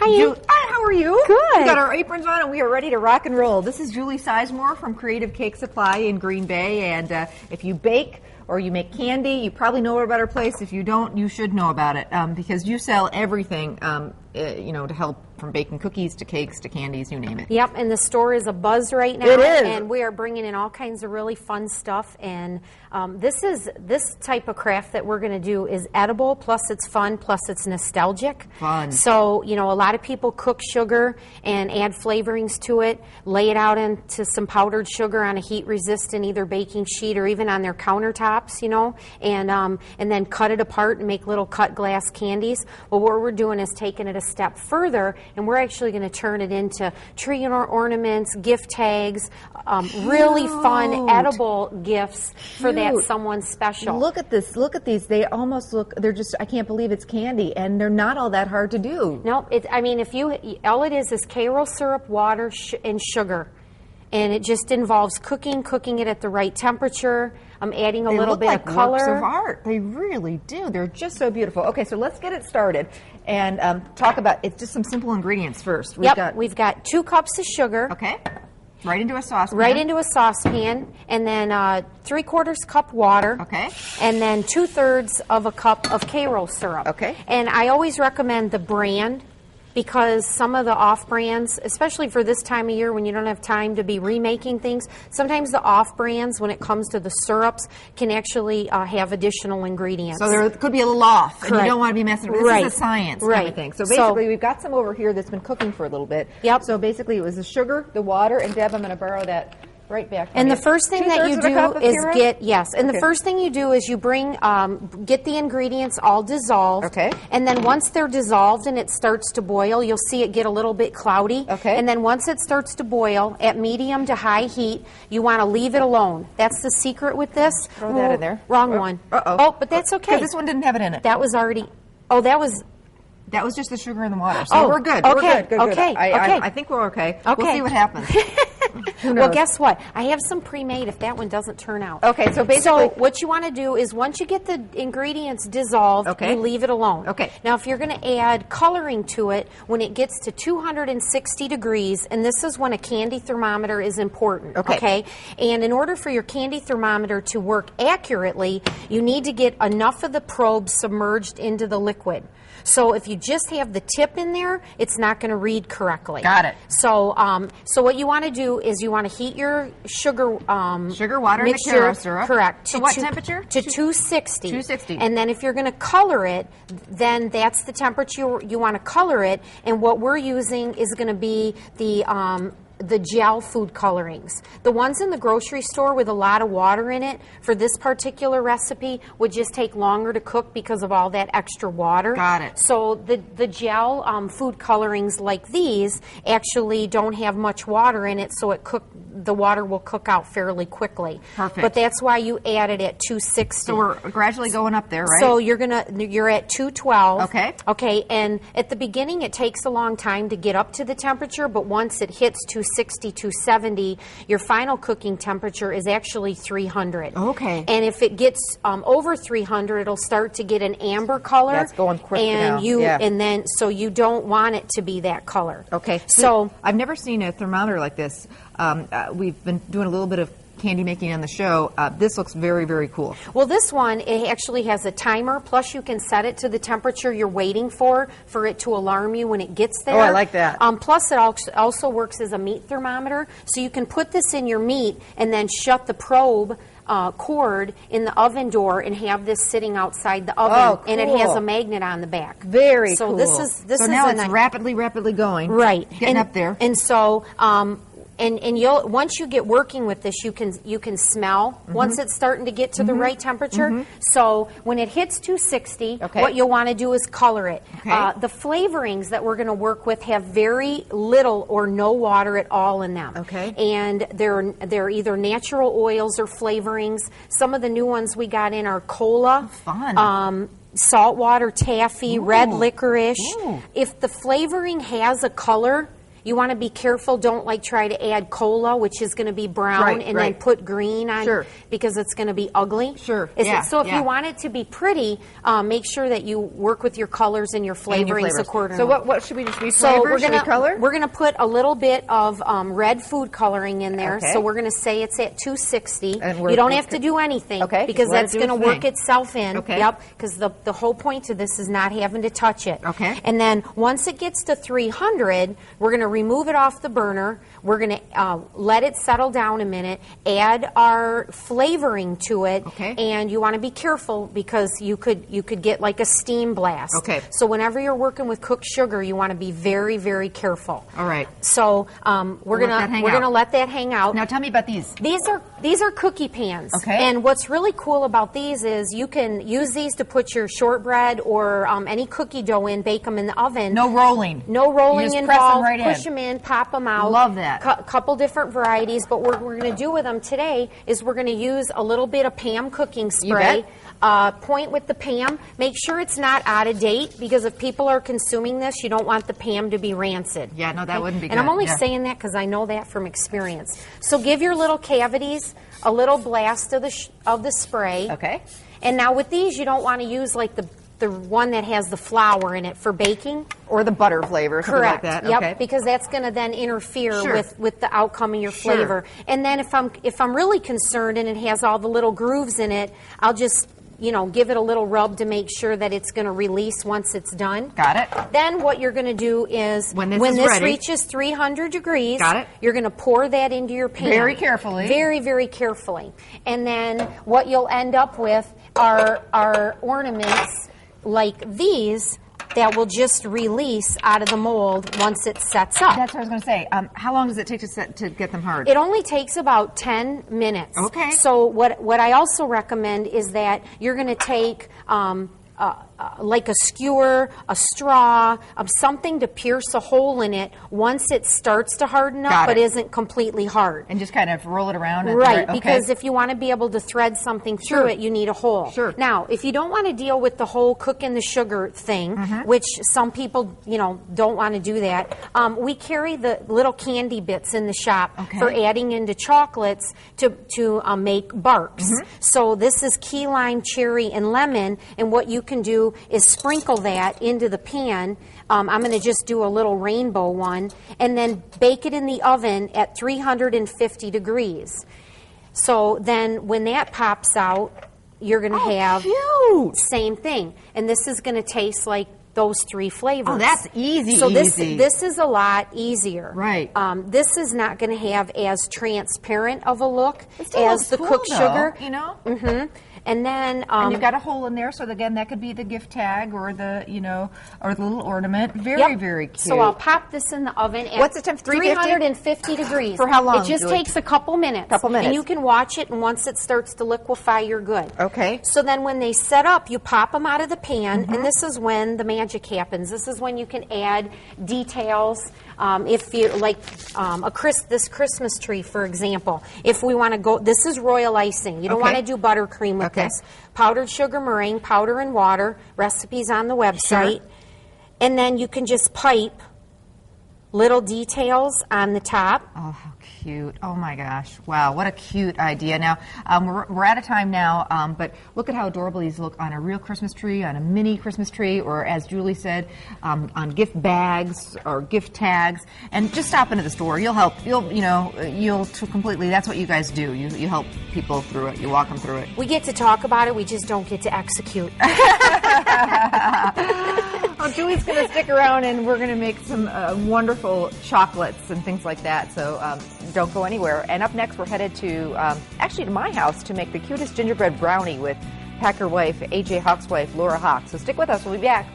Hi. Hi, how are you? Good. We got our aprons on and we are ready to rock and roll. This is Julie Sizemore from Creative Cake Supply in Green Bay, and if you bake or you make candy, you probably know about our place. If you don't, you should know about it because you sell everything, to help from baking cookies to cakes to candies, you name it. Yep, and the store is a buzz right now. It is. And we are bringing in all kinds of really fun stuff. And this type of craft that we're going to do is edible, plus it's fun, plus it's nostalgic. Fun. So, a lot of people cook sugar and add flavorings to it, lay it out into some powdered sugar on a heat-resistant either baking sheet or even on their countertops, and then cut it apart and make little cut glass candies. Well, what we're doing is taking it a step further, and we're actually going to turn it into tree ornaments, gift tags, really fun edible gifts for that someone special. Look at this. Look at these. They almost look, I can't believe it's candy, and they're not all that hard to do. No, all it is Karo syrup, water, and sugar. And it just involves cooking it at the right temperature. I'm adding a little bit of color. Works of art. They really do. They're just so beautiful. Okay, so let's get it started and talk about it's just some simple ingredients first. We've got 2 cups of sugar. Okay. Right into a saucepan. Right into a saucepan, and then 3/4 cup water. Okay. And then 2/3 of a cup of Karo syrup. Okay. And I always recommend the brand, because some of the off-brands, especially for this time of year when you don't have time to be remaking things, sometimes the off-brands, when it comes to the syrups, can actually have additional ingredients. So there could be a little off, Correct. and you don't want to be messing with this is a science kind of thing. So basically, we've got some over here that's been cooking for a little bit. Yep. So basically, it was the sugar, the water, and Deb, I'm going to borrow that right back. And the first thing that you do is the first thing you do is you get the ingredients all dissolved. Okay. And then once they're dissolved and it starts to boil, you'll see it get a little bit cloudy. Okay. And then once it starts to boil at medium to high heat, you want to leave it alone. That's the secret with this. Throw that in there. Wrong one. Uh-oh. Oh, but that's okay. This one didn't have it in it. That was already, That was just the sugar and the water. So we're good. Okay. We're good. Okay. I think we're okay. Okay. We'll see what happens. Who knows? Well, guess what? I have some pre-made if that one doesn't turn out. Okay, so basically... So what you want to do is once you get the ingredients dissolved, you leave it alone. Okay. Now, if you're going to add coloring to it, when it gets to 260 degrees, and this is when a candy thermometer is important, okay? And in order for your candy thermometer to work accurately, you need to get enough of the probe submerged into the liquid. So if you just have the tip in there, it's not going to read correctly. Got it. So what you want to do is you want to heat your sugar water, mixture, and the Karo syrup. Correct. To what temperature? To 260. 260. And then if you're going to color it, then that's the temperature you want to color it. And what we're using is going to be the gel food colorings. The ones in the grocery store with a lot of water in it for this particular recipe would just take longer to cook because of all that extra water. Got it. So the gel food colorings like these actually don't have much water in it, so the water will cook out fairly quickly. Perfect. But that's why you add it at 260. So we're gradually going up there, right? So you're at 212. Okay. Okay, and at the beginning it takes a long time to get up to the temperature, but once it hits 260, 270, your final cooking temperature is actually 300. Okay. And if it gets over 300, it'll start to get an amber color. That's going quick and now. And then so you don't want it to be that color. Okay. So I've never seen a thermometer like this. We've been doing a little bit of candy making on the show. This looks very, very cool. Well, this one, it actually has a timer, plus you can set it to the temperature you're waiting for it to alarm you when it gets there. Oh, I like that. Plus, it also works as a meat thermometer, so you can put this in your meat and then shut the probe cord in the oven door and have this sitting outside the oven. Oh, cool. And it has a magnet on the back. Very cool. So So now it's rapidly going. Right. Getting up there. And so and you'll once you get working with this, you can smell once it's starting to get to the right temperature. So when it hits 260, what you'll want to do is color it. The flavorings that we're going to work with have very little or no water at all in them. And they're either natural oils or flavorings. Some of the new ones we got in are cola. Fun. Saltwater taffy, red licorice. Ooh. If the flavoring has a color, you want to be careful. Don't like try to add cola, which is going to be brown, and then put green on because it's going to be ugly. So if you want it to be pretty, make sure that you work with your colors and your flavorings accordingly. So what should we do? We're going to put a little bit of red food coloring in there. So we're going to say it's at 260. You don't have to do anything because that's going to work itself in. Yep, because the whole point to this is not having to touch it. And then once it gets to 300, we're going to remove it off the burner. We're going to let it settle down a minute, add our flavoring to it, and you want to be careful because you could get like a steam blast. So whenever you're working with cooked sugar, you want to be very, very careful. All right. So we're gonna let that hang out. Now tell me about these. These are cookie pans. And what's really cool about these is you can use these to put your shortbread or any cookie dough in, bake them in the oven. No rolling. No rolling involved. Push them them in, pop them out. Love that. Couple different varieties, but what we're going to do with them today is we're going to use a little bit of Pam cooking spray. Point with the Pam. Make sure it's not out of date because if people are consuming this, you don't want the Pam to be rancid. Yeah, no, that wouldn't be good. And I'm only saying that because I know that from experience. So give your little cavities a little blast of the spray. And now with these, you don't want to use like the one that has the flour in it for baking. Or the butter flavor, something like that. Yep, because that's going to then interfere with the outcome of your flavor. And then if I'm really concerned and it has all the little grooves in it, I'll just give it a little rub to make sure that it's going to release once it's done. Got it. Then what you're going to do is when this reaches 300 degrees, you're going to pour that into your pan. Very carefully. Very, very carefully. And then what you'll end up with are ornaments like these that will just release out of the mold once it sets up. That's what I was going to say. How long does it take to get them hard? It only takes about 10 minutes. So what I also recommend is that you're going to take like a skewer, a straw, something to pierce a hole in it once it starts to harden up but isn't completely hard. And just kind of roll it around? Because if you want to be able to thread something through it, you need a hole. Now, if you don't want to deal with the whole cooking the sugar thing, which some people, don't want to do that, we carry the little candy bits in the shop for adding into chocolates to make barks. So this is key lime, cherry, and lemon, and what you can do is sprinkle that into the pan. I'm going to just do a little rainbow one and then bake it in the oven at 350 degrees. So then when that pops out, you're going to have same thing. And this is going to taste like those three flavors. Oh, that's easy. So this is a lot easier. Right. This is not going to have as transparent of a look as the cooked sugar. And then and you've got a hole in there, so again, that could be the gift tag or the or the little ornament. Very, very cute. So I'll pop this in the oven at what's the temp? 350 degrees. For how long? It just takes a couple minutes. And you can watch it, and once it starts to liquefy, you're good. So then when they set up, you pop them out of the pan, and this is when the magic happens. This is when you can add details. If you like this Christmas tree, for example, if we want to go, this is royal icing. You don't want to do buttercream with this. Powdered sugar, meringue powder, and water. Recipes on the website. And then you can just pipe little details on the top. Oh, how cute. Oh, my gosh. Wow, what a cute idea. Now, we're out of time now, but look at how adorable these look on a real Christmas tree, on a mini Christmas tree, or as Julie said, on gift bags or gift tags. And just stop into the store. You'll help. You'll completely, that's what you guys do. You help people through it. You walk them through it. We get to talk about it. We just don't get to execute. Well, Julie's going to stick around, and we're going to make some wonderful chocolates and things like that. So don't go anywhere. And up next, we're headed to actually to my house to make the cutest gingerbread brownie with Packer wife, A.J. Hawk's wife, Laura Hawk. So stick with us. We'll be back.